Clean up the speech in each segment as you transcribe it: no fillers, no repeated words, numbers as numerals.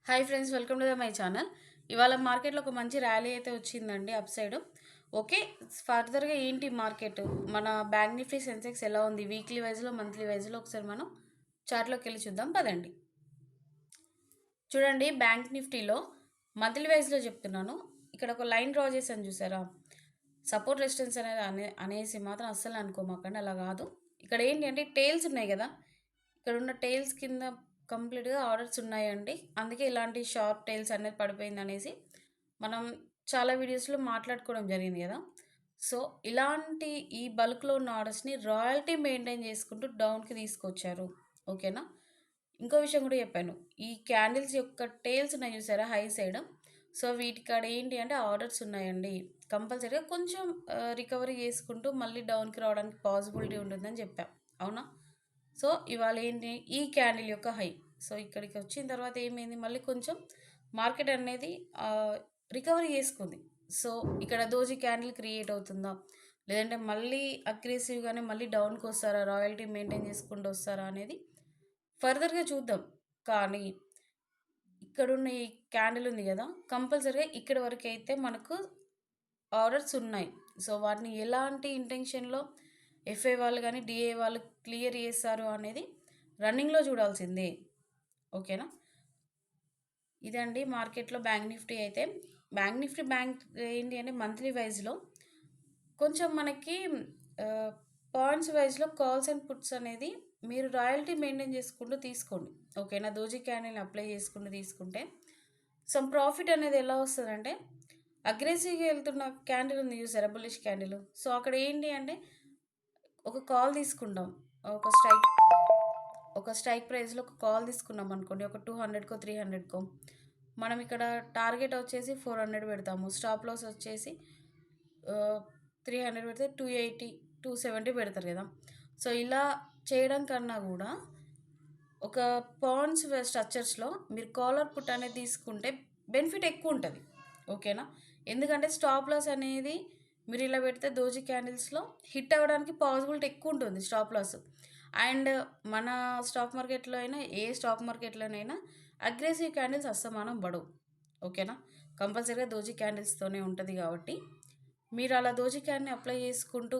Hi friends, welcome to my channel. ఇవాళ మార్కెట్లో ఒక మంచి ర్యాలీ అయితే వచ్చిందండి అప్ సైడ్. ఓకే, ఫర్దర్గా ఏంటి మార్కెట్, మన బ్యాంక్ నిఫ్టీ సెన్సెక్స్ ఎలా ఉంది వీక్లీ వైజ్లో మంత్లీ వైజ్లో ఒకసారి మనం చార్ట్లోకి వెళ్ళి చూద్దాం పదండి. చూడండి, బ్యాంక్ నిఫ్టీలో మంత్లీ వైజ్లో చెప్తున్నాను. ఇక్కడ ఒక లైన్ డ్రా చేశాను చూసారా, సపోర్ట్ రెసిస్టెన్స్ అనేది అనేసి మాత్రం అస్సలు అనుకోమాకండి, అలా కాదు. ఇక్కడ ఏంటి అంటే టేల్స్ ఉన్నాయి కదా, ఇక్కడ ఉన్న టైల్స్ కింద కంప్లీట్గా ఆర్డర్స్ ఉన్నాయండి. అందుకే ఇలాంటి షార్ప్ టైల్స్ అనేది పడిపోయింది అనేసి మనం చాలా వీడియోస్లో మాట్లాడుకోవడం జరిగింది కదా. సో ఇలాంటి ఈ బల్క్లో ఉన్న ఆర్డర్స్ని రాయల్టీ మెయింటైన్ చేసుకుంటూ డౌన్కి తీసుకొచ్చారు. ఓకేనా. ఇంకో విషయం కూడా చెప్పాను, ఈ క్యాండిల్స్ యొక్క టైల్స్ ఉన్నాయి చూసారా హై సైడ్. సో వీటి కాడ ఏంటి అంటే ఆర్డర్స్ ఉన్నాయండి. కంపల్సరీగా కొంచెం రికవరీ చేసుకుంటూ మళ్ళీ డౌన్కి రావడానికి పాసిబిలిటీ ఉంటుందని చెప్పాం, అవునా. సో ఇవాళ ఏంటి ఈ క్యాండిల్ యొక్క హై. సో ఇక్కడికి వచ్చిన తర్వాత ఏమైంది, మళ్ళీ కొంచెం మార్కెట్ అనేది రికవరీ చేసుకుంది. సో ఇక్కడ దోజీ క్యాండిల్ క్రియేట్ అవుతుందా, లేదంటే మళ్ళీ అగ్రెసివ్గానే మళ్ళీ డౌన్కి వస్తారా, రాయల్టీ మెయింటైన్ చేసుకుంటూ వస్తారా అనేది ఫర్దర్గా చూద్దాం. కానీ ఇక్కడున్న ఈ క్యాండిల్ ఉంది కదా, కంపల్సరీగా ఇక్కడ వరకు అయితే మనకు ఆర్డర్స్ ఉన్నాయి. సో వాటిని ఎలాంటి ఇంటెన్షన్లో ఎఫ్ఐ వాళ్ళు కానీ డిఏ వాళ్ళు క్లియర్ చేస్తారు అనేది రన్నింగ్లో చూడాల్సిందే. ఓకేనా. ఇదండి మార్కెట్లో బ్యాంక్ నిఫ్టీ అయితే. బ్యాంక్ ఏంటి అంటే మంత్లీ వైజ్లో కొంచెం మనకి పాయింట్స్ వైజ్లో కాల్స్ అండ్ పుట్స్ అనేది మీరు రాయల్టీ మెయింటైన్ చేసుకుంటూ తీసుకోండి. ఓకేనా. దోజీ క్యాండిల్ని అప్లై చేసుకుంటూ తీసుకుంటే సమ్ ప్రాఫిట్ అనేది ఎలా వస్తుందంటే, అగ్రెసివ్గా వెళ్తున్న క్యాండిల్ ఉంది చూసారా, బుల్లిష్ క్యాండిల్. సో అక్కడ ఏంటి అంటే ఒక కాల్ తీసుకుంటాం, ఒక స్ట్రైక్ ఒక స్ట్రైక్ ప్రైస్లో ఒక కాల్ తీసుకున్నాం అనుకోండి, ఒక 200కో 300కో. మనం ఇక్కడ టార్గెట్ వచ్చేసి 400 పెడతాము, స్టాప్ లాస్ వచ్చేసి 300 పెడితే 280 270 పెడతారు కదా. సో ఇలా చేయడం కన్నా కూడా ఒక పాయింట్స్ స్ట్రక్చర్స్లో మీరు కాలర్ పుట్ అనేది తీసుకుంటే బెనిఫిట్ ఎక్కువ ఉంటుంది. ఓకేనా. ఎందుకంటే స్టాప్ లాస్ అనేది మీరు ఇలా పెడితే దోజీ క్యాండిల్స్లో హిట్ అవ్వడానికి పాసిబిలిటీ ఎక్కువ ఉంటుంది స్టాప్ లాస్. అండ్ మన స్టాక్ మార్కెట్లో అయినా ఏ స్టాక్ మార్కెట్లోనైనా అగ్రెసివ్ క్యాండిల్స్ అస్తమానం పడవు. ఓకేనా. కంపల్సరీగా దోజీ క్యాండిల్స్తోనే ఉంటుంది కాబట్టి మీరు అలా దోజీ క్యాండిల్ని అప్లై చేసుకుంటూ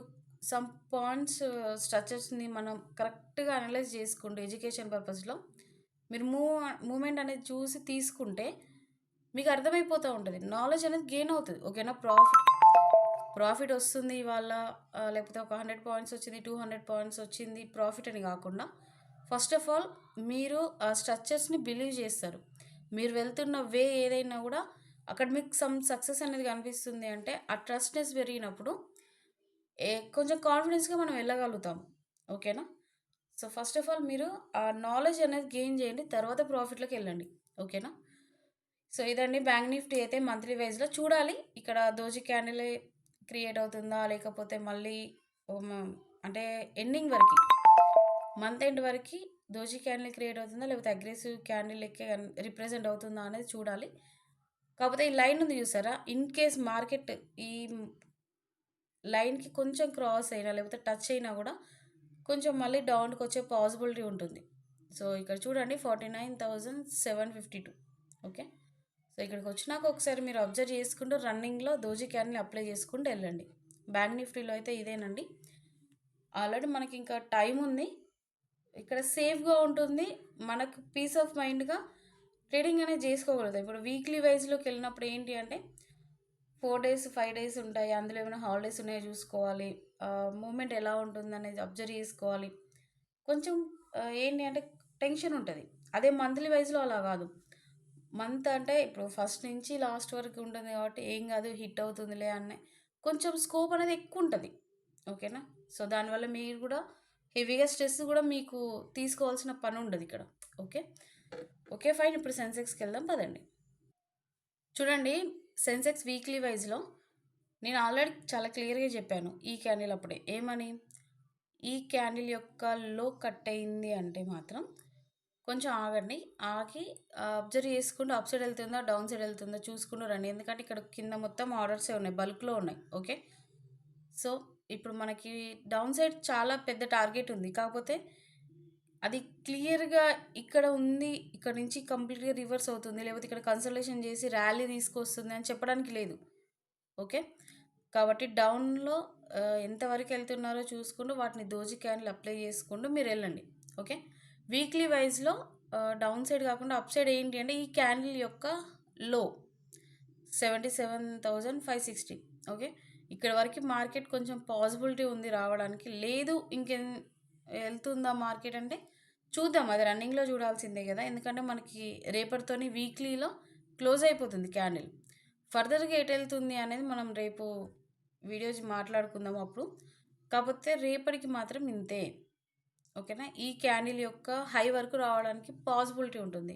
సమ్ పాయింట్స్ స్ట్రక్చర్స్ని మనం కరెక్ట్గా అనలైజ్ చేసుకుంటూ ఎడ్యుకేషన్ పర్పస్లో మీరు మూమెంట్ అనేది చూసి తీసుకుంటే మీకు అర్థమైపోతూ ఉంటుంది, నాలెడ్జ్ అనేది గెయిన్ అవుతుంది. ఓకేనా. ప్రాఫిట్ వస్తుంది ఇవాళ, లేకపోతే ఒక 100 పాయింట్స్ వచ్చింది, 200 పాయింట్స్ వచ్చింది ప్రాఫిట్ అని కాకుండా, ఫస్ట్ ఆఫ్ ఆల్ మీరు ఆ స్ట్రక్చర్స్ని బిలీవ్ చేస్తారు. మీరు వెళ్తున్న వే ఏదైనా కూడా అక్కడ మీకు సమ్ సక్సెస్ అనేది కనిపిస్తుంది అంటే ఆ ట్రస్ట్నెస్ పెరిగినప్పుడు కొంచెం కాన్ఫిడెన్స్గా మనం వెళ్ళగలుగుతాం. ఓకేనా. సో ఫస్ట్ ఆఫ్ ఆల్ మీరు ఆ నాలెడ్జ్ అనేది గెయిన్ చేయండి, తర్వాత ప్రాఫిట్లోకి వెళ్ళండి. ఓకేనా. సో ఇదండి బ్యాంక్ నిఫ్టీ అయితే మంత్లీ వైజ్లో చూడాలి. ఇక్కడ దోజీ క్యాండిల్ క్రియేట్ అవుతుందా, లేకపోతే మళ్ళీ అంటే ఎండింగ్ వరకు, మంత్ ఎండ్ వరకు దోజీ క్యాండిల్ క్రియేట్ అవుతుందా, లేకపోతే అగ్రెసివ్ క్యాండిల్ ఎక్కే రిప్రజెంట్ అవుతుందా అనేది చూడాలి. కాకపోతే ఈ లైన్ ఉంది చూసారా, ఇన్ కేస్ మార్కెట్ ఈ లైన్కి కొంచెం క్రాస్ అయినా లేకపోతే టచ్ అయినా కూడా కొంచెం మళ్ళీ డౌన్కి వచ్చే పాసిబిలిటీ ఉంటుంది. సో ఇక్కడ చూడండి 49,752. ఓకే. సో ఇక్కడికి వచ్చినాక ఒకసారి మీరు అబ్జర్వ్ చేసుకుంటూ రన్నింగ్లో దోజీ క్యాన్ని అప్లై చేసుకుంటూ వెళ్ళండి. బ్యాంక్ నిఫ్టీలో అయితే ఇదేనండి. ఆల్రెడీ మనకి ఇంకా టైం ఉంది, ఇక్కడ సేఫ్గా ఉంటుంది, మనకు పీస్ ఆఫ్ మైండ్గా ట్రేడింగ్ అనేది చేసుకోగలుగుతాం. ఇప్పుడు వీక్లీ వైజ్లోకి వెళ్ళినప్పుడు ఏంటి అంటే 4 డేస్ 5 డేస్ ఉంటాయి, అందులో ఏమైనా హాలిడేస్ ఉన్నాయో చూసుకోవాలి, మూమెంట్ ఎలా ఉంటుంది అనేది అబ్జర్వ్ చేసుకోవాలి. కొంచెం ఏంటి అంటే టెన్షన్ ఉంటుంది. అదే మంత్లీ వైజ్లో అలా కాదు. మంత్ అంటే ఇప్పుడు ఫస్ట్ నుంచి లాస్ట్ వరకు ఉంటుంది కాబట్టి ఏం కాదు, హిట్ అవుతుందిలే అనే కొంచెం స్కోప్ అనేది ఎక్కువ ఉంటుంది. ఓకేనా. సో దానివల్ల మీరు కూడా హెవీగా స్ట్రెస్ కూడా మీకు తీసుకోవాల్సిన పని ఉండదు ఇక్కడ. ఓకే. Okay fine. ఇప్పుడు సెన్సెక్స్కి వెళ్దాం పదండి. చూడండి, సెన్సెక్స్ వీక్లీ వైజ్లో నేను ఆల్రెడీ చాలా క్లియర్గా చెప్పాను ఈ క్యాండిల్ అప్పుడే ఏమని, ఈ క్యాండిల్ యొక్క లో కట్ అయింది అంటే మాత్రం కొంచెం ఆగండి, ఆగి అబ్జర్వ్ చేసుకుంటూ అప్ సైడ్ వెళ్తుందా డౌన్ సైడ్ వెళ్తుందా చూసుకుంటూ రండి. ఎందుకంటే ఇక్కడ కింద మొత్తం ఆర్డర్సే ఉన్నాయి, బల్క్లో ఉన్నాయి. ఓకే. సో ఇప్పుడు మనకి డౌన్ సైడ్ చాలా పెద్ద టార్గెట్ ఉంది, కాకపోతే అది క్లియర్‌గా ఇక్కడ ఉంది. ఇక్కడ నుంచి కంప్లీట్‌గా రివర్స్ అవుతుంది. లేకపోతే ఇక్కడ కన్సల్టేషన్ చేసి ర్యాలీ తీసుకొస్తుంది అని చెప్పడానికి లేదు. ఓకే. కాబట్టి డౌన్‌లో ఎంతవరకు ఎళ్తున్నారో చూసుకుంటూ వాటిని దోజి క్యాండిల్ అప్లై చేసుకుంటూ మీరెళ్ళండి. ఓకే. వీక్లీ వైస్‌లో డౌన్ సైడ్ కాకుండా అప్ సైడ్ ఏంటి అంటే ఈ క్యాండిల్ యొక్క లో 77,560. ఓకే. ఇక్కడ వరకి మార్కెట్ కొంచెం పాజిబిలిటీ ఉంది రావడానికి. లేదు ఎళ్తుందా మార్కెట్ అంటే చూద్దాం. అది రన్నింగ్‌లో చూడాల్సిందే గదా! ఎందుకంటే మనకి రేపటితోని వీక్లీలో క్లోజ్ అయిపోతుంది క్యాండిల్. ఫర్దర్‌గా ఎటెళ్తుంది అనేది మనం రేపు వీడియోస్ మాట్లాడుకుందాం అప్పుడు. కాపోతే రేపటికి మాత్రం ఇంతే. ఓకేనా? ఈ క్యాండిల్ యొక్క హై వరకు రావడానికి పాజిబిలిటీ ఉంటుంది.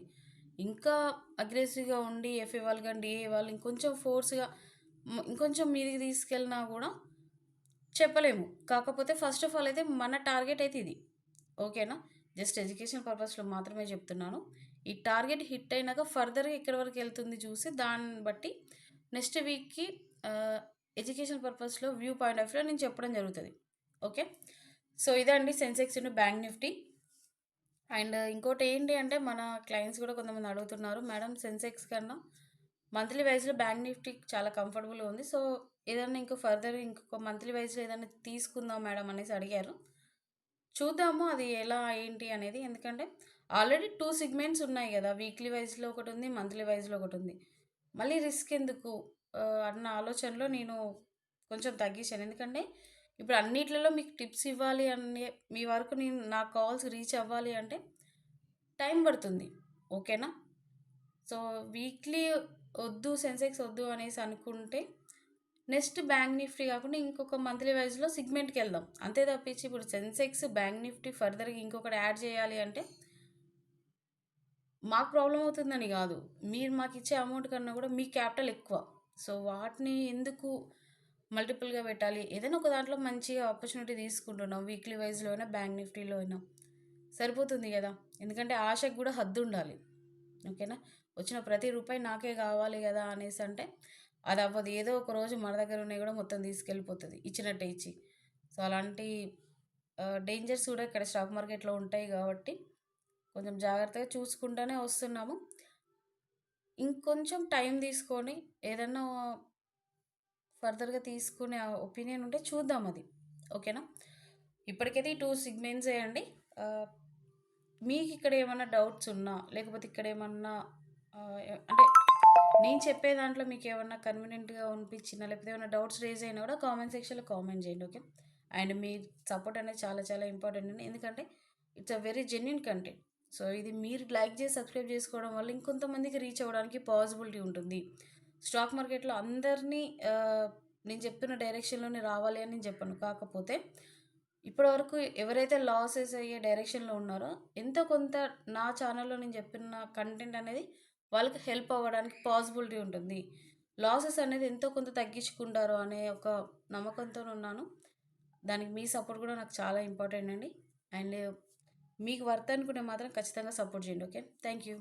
ఇంకా అగ్రెసివ్‌గా ఉండి ఎఫ్ఏ వాళ్ళు గాని, డీఏ వాళ్ళు ఇంకొంచెం ఫోర్స్‌గా ఇంకొంచెం మీదికి తీసుకెళ్ళినా గూడా చెప్పలేము. కాకపోతే ఫస్ట్ ఆఫ్ ఆల్ అయితే మన టార్గెట్ అయితే ఇది. ఓకేనా? జస్ట్ ఎడ్యుకేషన్ పర్పస్‌లో మాత్రమే చెప్తున్నాను. ఈ టార్గెట్ హిట్ అయినాక ఫర్దర్‌గా ఎక్కడి వరకు ఎళ్తుంది చూసి దాన్ని బట్టి నెక్స్ట్ వీక్‌కి ఎడ్యుకేషన్ పర్పస్‌లో వ్యూ పాయింట్ ఆఫ్ వ్యూలో నేను చెప్పడం జరుగుతది. ఓకే. సో, ఇదండి సెన్సెక్స్ బ్యాంక్ నిఫ్టీ. అండ్ ఇంకోటి ఏంటి అంటే మన క్లయింట్స్ కూడా కొంతమంది అడుగుతున్నారు. మేడం సెన్సెక్స్ కన్నా మంత్లీ వైస్‌లో బ్యాంక్ నిఫ్టీ చాలా కంఫర్టబుల్‌గా ఉంది. సో, ఏదన్నా ఇంకో ఫర్దర్ ఇంకొక మంత్లీ వైస్‌లో ఏదన్నా తీసుకుందాం మేడం అనేసి అడిగారు. చూద్దాము అది ఎలా ఏంటి అనేది. ఎందుకంటే ఆల్రెడీ 2 సెగ్మెంట్స్ ఉన్నాయి గదా! వీక్లీ వైస్‌లో ఒకటుంది. మంత్లీ వైస్‌లో ఒకటుంది. మళ్ళీ రిస్క్ ఎందుకు అన్న ఆలోచనలో నేను కొంచెం తగ్గించాను. ఎందుకంటే ఇప్పుడు అన్నిట్లలో మీకు టిప్స్ ఇవ్వాలి అనే మీ వరకు నా కాల్స్ రీచ్ అవ్వాలి అంటే టైం పడుతుంది. ఓకేనా? సో, వీక్లీ ఒద్దు సెన్సెక్స్ ఒద్దు అనేసి అనుకుంటే నెక్స్ట్ బ్యాంక్ నిఫ్టీ కాకుండా ఇంకొక మంత్లీ వైస్‌లో సెగ్మెంట్‌కెళ్దాం. అంతే తప్పించి ఇప్పుడు సెన్సెక్స్, బ్యాంక్ నిఫ్టీ ఫర్దర్‌గా ఇంకొకటి యాడ్ చేయాలి అంటే మాకు ప్రాబ్లమ్ అవుతుందని గాదు. మీరు మాకిచ్చే అమౌంట్ కన్నా గూడా మీ క్యాపిటల్ ఎక్కువ. సో, వాటిని ఎందుకు మల్టిపుల్‌గా పెట్టాలి? ఏదైనా ఒక దాంట్లో మంచిగా ఆపర్చునిటీ తీసుకుంటున్నాం. వీక్లీ వైస్‌లో అయినా, బ్యాంక్ నిఫ్టీలో అయినా. సరిపోతుంది గదా! ఎందుకంటే ఆశకు గూడా హద్దుండాలి. ఓకేనా? వచ్చిన ప్రతి రూపాయి నాకే గావాలి గదా! అనేసంటే అదవ్వదు. ఏదో ఒక రోజు మన దగ్గర ఉన్నయి గూడా మొత్తం తీసుకెళ్ళిపోతది. ఇచ్చినట్టే ఇచ్చి. సో, అలాంటి డేంజర్స్ కూడా ఇక్కడ స్టాక్ మార్కెట్‌లో ఉంటాయి గాబట్టి కొంచెం జాగ్రత్తగా చూసుకుంటానే వస్తున్నాము. ఇంకొంచెం టైం తీసుకొని ఏదన్నా ఫర్దర్‌గా తీసుకునే ఒపీనియన్ ఉంటే చూద్దాం అది. ఓకేనా? ఇప్పటికైతే ఈ 2 సెగ్మెంట్సే అండి. ఆహ్, మీకిక్కడ ఏమన్నా డౌట్స్ ఉన్నా, లేకపోతే ఇక్కడేమన్నా అంటే నేను చెప్పే దాంట్లో మీకేమన్నా కన్వీనియంట్‌గా అనిపించినా, లేకపోతే ఏమైనా డౌట్స్ రైజ్ అయినా కూడా కామెంట్ సెక్షన్‌లో కామెంట్ చేయండి. ఓకే. అండ్ మీ సపోర్ట్ అనేది చాలా చాలా ఇంపార్టెంట్ అండి. ఎందుకంటే it's a very genuine content. So, ఇది మీరు లైక్ చేసి సబ్స్క్రైబ్ చేసుకోవడం వల్ల ఇంకొంతమందికి రీచ్ అవ్వడానికి పాసిబిలిటీ ఉంటుంది. స్టాక్ మార్కెట్‌లో అందరినీ నేను చెప్తున్న డైరెక్షన్‌లోనే రావాలి అని నేను చెప్పను. కాకపోతే ఇప్పటివరకు ఎవరైతే లాసెస్ అయ్యే డైరెక్షన్‌లో ఉన్నారో ఎంతో కొంత నా ఛానల్‌లో నేను చెప్పిన కంటెంట్ అనేది వాళ్ళకి హెల్ప్ అవ్వడానికి పాసిబిలిటీ ఉంటుంది. లాసెస్ అనేది ఎంతో కొంత తగ్గించుకుంటారు అనే ఒక నమ్మకంతోనున్నాను. దానికి మీ సపోర్ట్ కూడా నాకు చాలా ఇంపార్టెంట్ అండి. అండ్ మీకు వర్త్ అనుకుంటే మాత్రం ఖచ్చితంగా సపోర్ట్ చేయండి. ఓకే. Thank you.